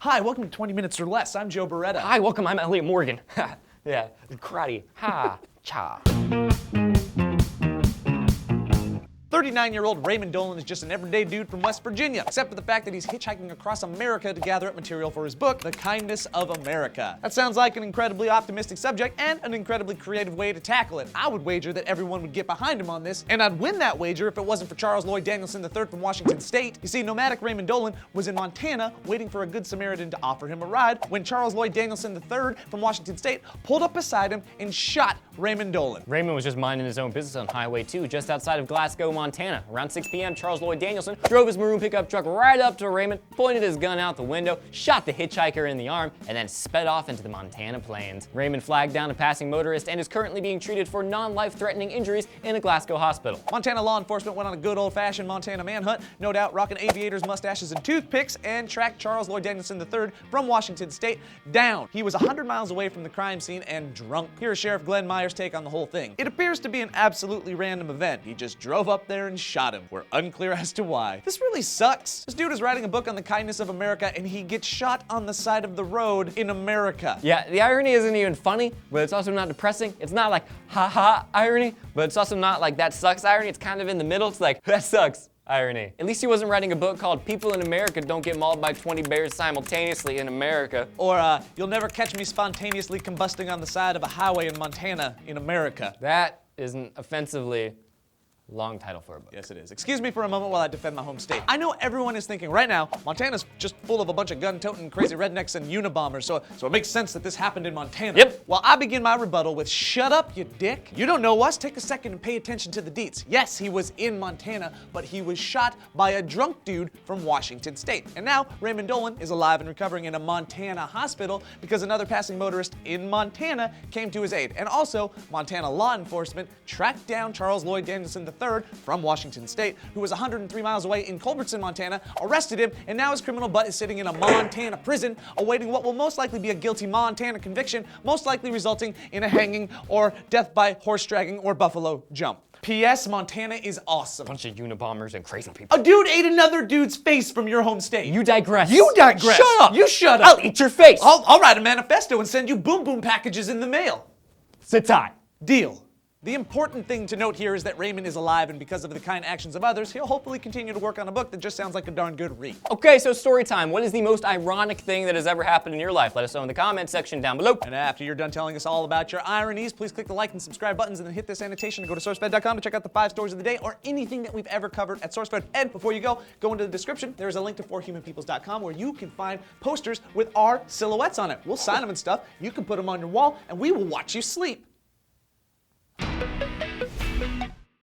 Hi, welcome to 20 Minutes or Less. I'm Joe Beretta. Hi, welcome. I'm Elliot Morgan. Yeah, karate. Ha, cha. 39-year-old Raymond Dolan is just an everyday dude from West Virginia, except for the fact that he's hitchhiking across America to gather up material for his book, The Kindness of America. That sounds like an incredibly optimistic subject and an incredibly creative way to tackle it. I would wager that everyone would get behind him on this, and I'd win that wager if it wasn't for Charles Lloyd Danielson III from Washington State. You see, nomadic Raymond Dolan was in Montana waiting for a good Samaritan to offer him a ride when Charles Lloyd Danielson III from Washington State pulled up beside him and shot Raymond Dolan. Raymond was just minding his own business on Highway 2 just outside of Glasgow, Montana. Around 6 p.m., Charles Lloyd Danielson drove his maroon pickup truck right up to Raymond, pointed his gun out the window, shot the hitchhiker in the arm, and then sped off into the Montana plains. Raymond flagged down a passing motorist and is currently being treated for non-life-threatening injuries in a Glasgow hospital. Montana law enforcement went on a good old-fashioned Montana manhunt, no doubt rocking aviators, mustaches, and toothpicks, and tracked Charles Lloyd Danielson III from Washington State down. He was 100 miles away from the crime scene and drunk. Here's Sheriff Glenn Meyer's take on the whole thing. It appears to be an absolutely random event. He just drove up there and shot him. We're unclear as to why. This really sucks. This dude is writing a book on the kindness of America and he gets shot on the side of the road in America. Yeah, the irony isn't even funny, but it's also not depressing. It's not like ha-ha irony, but it's also not like that sucks irony. It's kind of in the middle. It's like, that sucks irony. At least he wasn't writing a book called People in America Don't Get Mauled by 20 Bears Simultaneously in America. Or, You'll Never Catch Me Spontaneously Combusting on the Side of a Highway in Montana in America. That is an offensively long title for a book. Yes, it is. Excuse me for a moment while I defend my home state. I know everyone is thinking right now, Montana's just full of a bunch of gun-toting crazy rednecks and Unabombers, so it makes sense that this happened in Montana. Yep. Well, I begin my rebuttal with, shut up, you dick. You don't know us. Take a second and pay attention to the deets. Yes, he was in Montana, but he was shot by a drunk dude from Washington State. And now, Raymond Dolan is alive and recovering in a Montana hospital because another passing motorist in Montana came to his aid. And also, Montana law enforcement tracked down Charles Lloyd Danielson III from Washington State, who was 103 miles away in Culbertson, Montana, arrested him, and now his criminal butt is sitting in a Montana prison awaiting what will most likely be a guilty Montana conviction, most likely resulting in a hanging or death by horse dragging or buffalo jump. P.S. Montana is awesome. Bunch of Unabombers and crazy people. A dude ate another dude's face from your home state. You digress. You digress. Shut up. You shut up. I'll eat your face. I'll write a manifesto and send you boom boom packages in the mail. Sit tight. Deal. The important thing to note here is that Raymond is alive, and because of the kind actions of others, he'll hopefully continue to work on a book that just sounds like a darn good read. Okay, so story time. What is the most ironic thing that has ever happened in your life? Let us know in the comment section down below. And after you're done telling us all about your ironies, please click the like and subscribe buttons and then hit this annotation to go to SourceFed.com to check out the 5 stories of the day or anything that we've ever covered at SourceFed. And before you go into the description. There's a link to forhumanpeoples.com where you can find posters with our silhouettes on it. We'll sign them and stuff. You can put them on your wall, and we will watch you sleep.